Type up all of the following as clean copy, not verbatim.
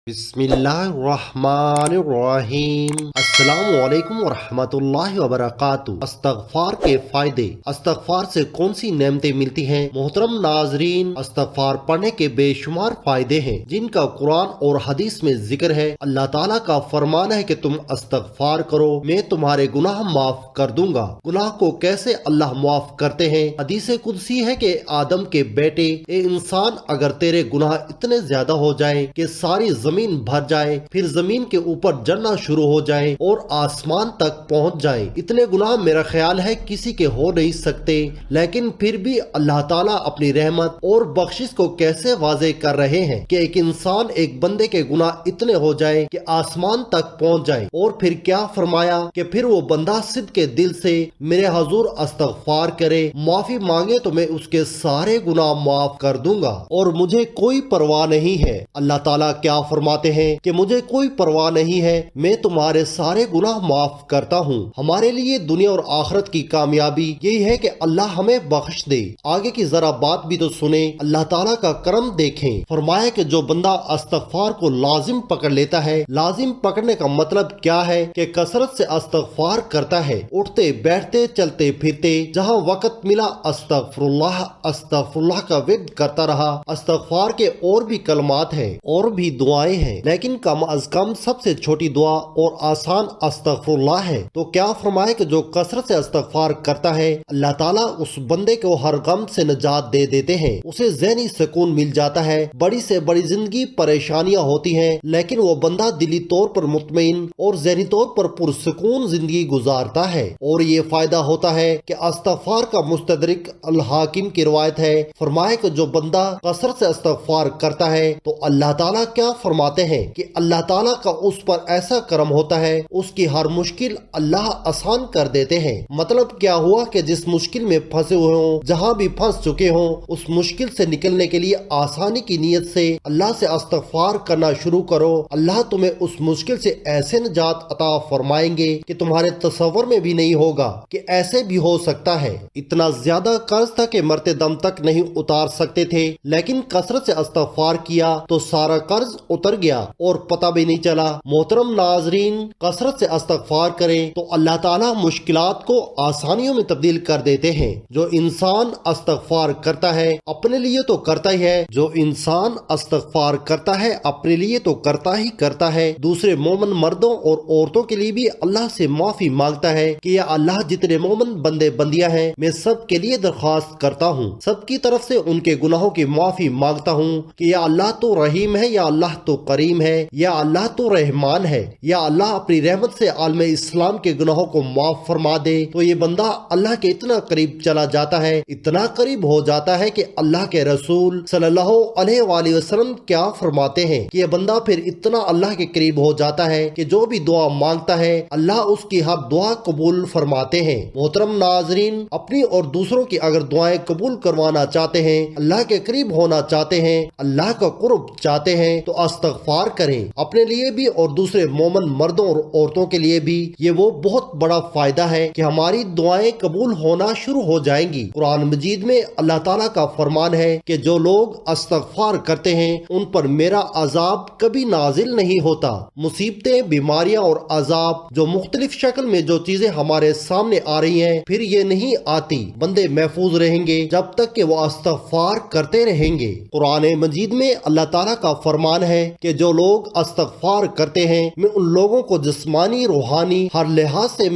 बिस्मिल्लाहिर्रहमानिर्रहीम। अस्सलाम वालेकुम वरहमतुल्लाहि वबरकातुहू। इस्तगफार के फायदे। इस्तगफार से कौन सी नेमतें मिलती हैं? मोहतरम नाजरीन, इस्तगफार पढ़ने के बेशुमार फायदे हैं जिनका कुरान और हदीस में जिक्र है। अल्लाह ताला का फरमान है कि तुम इस्तगफार करो, मैं तुम्हारे गुनाह माफ कर दूंगा। गुनाह को कैसे अल्लाह माफ करते हैं? हदीस कुदसी है कि आदम के बेटे, ए इंसान, अगर तेरे गुनाह इतने ज्यादा हो जाए कि सारी जमीन भर जाए, फिर जमीन के ऊपर जलना शुरू हो जाए और आसमान तक पहुंच जाए, इतने गुनाह मेरा ख्याल है किसी के हो नहीं सकते। लेकिन फिर भी अल्लाह ताला अपनी रहमत और बख्शिश को कैसे वाजे कर रहे हैं कि एक इंसान, एक बंदे के गुनाह इतने हो जाए कि आसमान तक पहुंच जाए। और फिर क्या फरमाया कि फिर वो बंदा सिद्ध के दिल से मेरे हजूर इस्तगफार करे, माफी मांगे तो मैं उसके सारे गुनाह माफ कर दूंगा और मुझे कोई परवाह नहीं है। अल्लाह ताला क्या फरमाते हैं कि मुझे कोई परवाह नहीं है, मैं तुम्हारे सारे गुनाह माफ करता हूँ। हमारे लिए दुनिया और आखिरत की कामयाबी यही है कि अल्लाह हमें बख्श दे। आगे की जरा बात भी तो सुने, अल्लाह ताला का करम देखें। फरमाया कि जो बंदा इस्तगफार को लाजिम पकड़ लेता है, लाजिम पकड़ने का मतलब क्या है कि कसरत से इस्तगफार करता है, उठते बैठते चलते फिरते जहाँ वक्त मिला अस्तगफिरुल्लाह अस्तगफिरुल्लाह का विर्द करता रहा। इस्तगफार के और भी कलमात हैं और भी दुआएं हैं, लेकिन कम अज कम सबसे छोटी दुआ और आसान अस्तगफिरुल्लाह है। तो क्या फरमाए कि जो कसरत से इस्तगफार करता है, अल्लाह ताला उस बंदे को हर गम से निजात दे देते हैं, उसे ज़हनी सुकून मिल जाता है। बड़ी से बड़ी जिंदगी परेशानियां होती हैं, लेकिन वो बंदा दिली तौर पर मुतमईन और ज़हनी तौर पर पुरसुकून जिंदगी गुजारता है। और ये फायदा होता है कि इस्तगफार का मुस्तदरिक अल हाकिम की रिवायत है, फरमाए कि जो बंदा कसरत से इस्तगफार करता है तो अल्लाह ताला क्या फरमाते हैं कि अल्लाह ताला का उस पर ऐसा करम होता है, उसकी हर मुश्किल अल्लाह आसान कर देते हैं। मतलब क्या हुआ कि जिस मुश्किल में फंसे हुए हों, जहाँ भी फंस चुके हों, उस मुश्किल से निकलने के लिए आसानी की नीयत से अल्लाह से इस्तगफार करना शुरू करो। अल्लाह तुम्हें उस मुश्किल से ऐसे निजात अता फरमाएंगे कि तुम्हारे तसव्वुर में भी नहीं होगा कि ऐसे भी हो सकता है। इतना ज्यादा कर्ज था कि मरते दम तक नहीं उतार सकते थे, लेकिन कसरत से इस्तगफार किया तो सारा कर्ज उतर गया और पता भी नहीं चला। मोहतरम नाजरीन, कसरत से इस्तगफार करें तो अल्लाह ताला मुश्किलात को आसानियों में तब्दील कर देते हैं। जो इंसान इस्तगफार करता है अपने लिए तो करता ही है, जो इंसान इस्तगफार करता है अपने लिए तो करता ही करता है, दूसरे मोमन मर्दों और औरतों के लिए भी अल्लाह से माफी मांगता है कि या अल्लाह जितने मोमन बंदे बंदियां हैं मैं सब के लिए दरख्वास्त करता हूँ, सबकी तरफ से उनके गुनाहों की माफी मांगता हूँ कि या अल्लाह तो रहीम है, या अल्लाह तो करीम है, या अल्लाह तो रहमान है, या अल्लाह अपनी रहमत से आलम इस्लाम के गुनाहों को माफ फरमा दे। तो ये बंदा अल्लाह के इतना करीब चला जाता है, इतना करीब हो जाता है कि अल्लाह के रसूल सल्लल्लाहु अलैहि वसल्लम क्या फरमाते हैं कि ये बंदा फिर इतना अल्लाह के करीब हो जाता है कि जो भी दुआ मांगता है अल्लाह उसकी हर दुआ कबूल फरमाते हैं। मोहतरम नाजरीन, अपनी और दूसरों की अगर दुआएं कबूल करवाना चाहते हैं, अल्लाह के करीब होना चाहते हैं, अल्लाह का कुर्ब चाहते हैं तो इस्तगफार करें, अपने लिए भी और दूसरे मोमन मर्दों और औरतों के लिए भी। ये वो बहुत बड़ा फायदा है कि हमारी दुआएं कबूल होना शुरू हो जाएंगी। कुरान मजीद में अल्लाह ताला का फरमान है कि जो लोग इस्तगफार करते हैं उन पर मेरा अजाब कभी नाजिल नहीं होता। मुसीबतें, बीमारियां और अजाब, जो मुख्तलिफ शक्ल में जो चीजें हमारे सामने आ रही हैं, फिर ये नहीं आती। बंदे महफूज रहेंगे जब तक कि वो इस्तगफार करते रहेंगे। कुरान मजीद में अल्लाह ताला का फरमान है कि जो लोग इस्तगफार करते हैं मैं उन लोगों को जिस्मानी रूहानी हर लिहाज से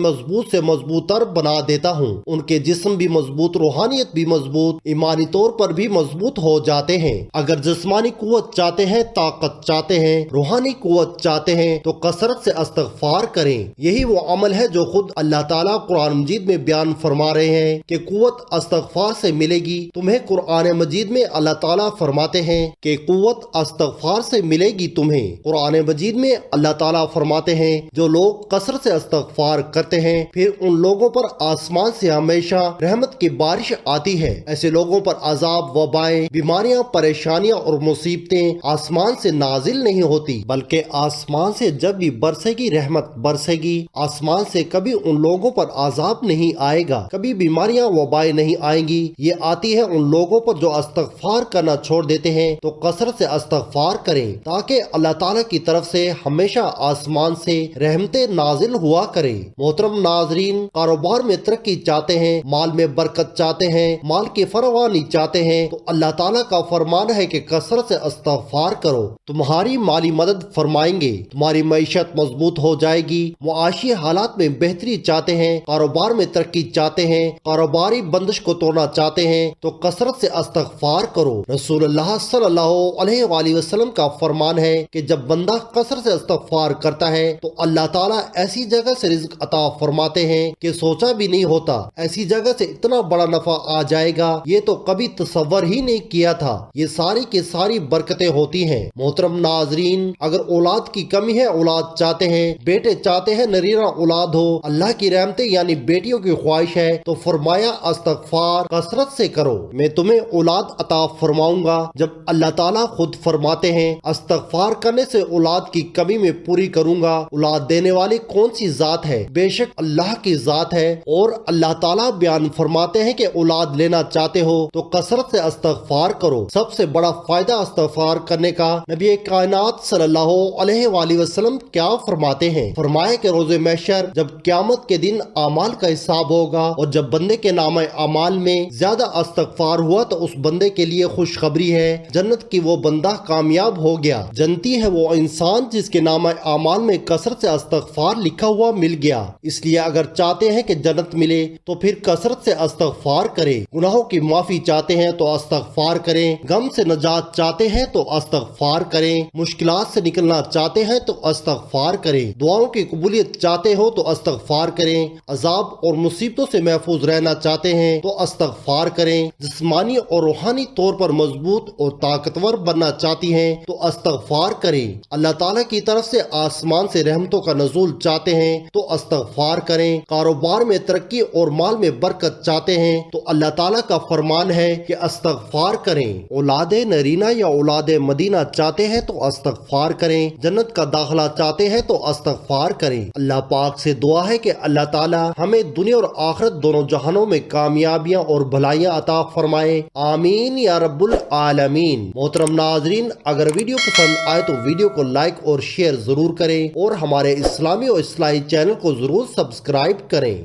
मजबूतर बना देता हूँ। उनके जिस्म भी मजबूत, रूहानियत भी मजबूत, ईमानी तौर पर भी मजबूत हो जाते हैं। अगर जिस्मानी कुव्वत चाहते हैं, ताकत चाहते हैं, रूहानी कुव्वत चाहते हैं तो कसरत से इस्तगफार करें। यही वो अमल है जो खुद अल्लाह ताला कुरान मजीद में बयान फरमा रहे हैं कि कुव्वत इस्तगफार से मिलेगी तुम्हें। कुरान मजीद में अल्लाह ताला फरमाते हैं कि कुव्वत इस्तगफार से मिलेगी तुम्हें। कुरान मजीद में अल्लाह ताला फरमाते हैं جو لوگ کثرت سے استغفار کرتے ہیں پھر ان لوگوں پر آسمان سے ہمیشہ رحمت کی بارش آتی ہے۔ ایسے لوگوں پر عذاب، وبائیں، بیماریاں، پریشانیاں اور مصیبتیں آسمان سے نازل نہیں ہوتی، بلکہ آسمان سے جب بھی برسے گی رحمت برسے گی، آسمان سے کبھی ان لوگوں پر عذاب نہیں آئے گا، کبھی بیماریاں، وبائیں نہیں آئیں گی۔ یہ آتی ہے ان لوگوں پر جو استغفار کرنا چھوڑ دیتے ہیں۔ تو کثرت سے استغفار کریں تاکہ اللہ تعالیٰ کی طرف سے ہمیشہ آسمان سے رحمتیں نازل ہوا کریں۔ محترم ناظرین، کاروبار میں ترقی چاہتے ہیں، مال میں برکت چاہتے ہیں، مال کی فراوانی چاہتے ہیں، تو اللہ تعالیٰ کا فرمان ہے کہ کثرت سے استغفار کرو، تمہاری مالی مدد فرمائیں گے، تمہاری معیشت مضبوط ہو جائے گی۔ معاشی حالات میں بہتری چاہتے ہیں، کاروبار میں ترقی چاہتے ہیں، کاروباری بندش کو توڑنا چاہتے ہیں، تو کثرت سے استغفار کرو۔ رسول اللہ صلی اللہ علیہ وآلہ وسلم کا فرمان ہے کہ جب بندہ کثرت سے استغفار کرتا ہے تو اللہ تعالیٰ ایسی جگہ سے رزق عطا فرماتے ہیں کہ سوچا بھی نہیں ہوتا، ایسی جگہ سے اتنا بڑا نفع آ جائے گا یہ تو کبھی تصور ہی نہیں کیا تھا۔ یہ ساری کی ساری برکتیں ہوتی ہیں۔ محترم ناظرین، اگر اولاد کی کمی ہے، اولاد چاہتے ہیں، بیٹے چاہتے ہیں نرینہ اولاد ہو، اللہ کی رحمتیں یعنی بیٹیوں کی خواہش ہے، تو فرمایا استغفار کثرت سے کرو، میں تمہیں اولاد عطا فرماؤں گا۔ جب اللہ تعالیٰ خود فرماتے ہیں استغفار کرنے سے اولاد کی کمی میں پوری کروں گا، اولاد دینے والی کون سی ذات ہے؟ بے شک اللہ کی ذات ہے۔ اور اللہ تعالیٰ بیان فرماتے ہیں کہ اولاد لینا چاہتے ہو تو کثرت سے استغفار کرو۔ سب سے بڑا فائدہ استغفار کرنے کا نبی کائنات صلی اللہ علیہ وآلہ وسلم کیا فرماتے ہیں؟ فرمایا کہ روز محشر جب قیامت کے دن اعمال کا حساب ہوگا اور جب بندے کے نامہ اعمال میں زیادہ استغفار ہوا تو اس بندے کے لیے خوشخبری ہے، جنت کی وہ بندہ کامیاب ہو گیا۔ جنتی ہے وہ انسان جس کے نامہ اعمال میں کثرت سے استغفار لکھا ہوا مل گیا۔ اس لیے اگر چاہتے ہیں کہ جنت ملے تو پھر کثرت سے استغفار کریں۔ گناہوں کی معافی چاہتے ہیں تو استغفار کریں، غم سے نجات چاہتے ہیں تو استغفار کریں، مشکلات سے نکلنا چاہتے ہیں تو استغفار کریں، دعاؤں کی قبولیت چاہتے ہو تو استغفار کریں، عذاب اور مصیبتوں سے محفوظ رہنا چاہتے ہیں تو استغفار کریں، جسمانی اور روحانی طور پر مضبوط اور طاقتور بننا چاہتی ہیں تو استغفار کریں، اللہ تعالیٰ کی طرف سے آسمان سے رحمتوں کا نزول چاہتے ہیں تو استغفار کریں، کاروبار میں ترقی اور مال میں برکت چاہتے ہیں تو اللہ تعالیٰ کا فرمان ہے کہ استغفار کریں، اولاد نرینہ یا اولاد مدینہ چاہتے ہیں تو استغفار کریں، جنت کا داخلہ چاہتے ہیں تو استغفار کریں۔ اللہ پاک سے دعا ہے کہ اللہ تعالیٰ ہمیں دنیا اور آخرت دونوں جہانوں میں کامیابیاں اور بھلائیاں عطا فرمائے، آمین یا رب العالمین۔ محترم ناظرین، اگر ویڈیو پسند آئے تو ویڈیو کو لائک اور شیئر ضرور کریں اور ہمارے اسلامی اور اصلاحی چینل کو ضرور سبسکرائب کریں۔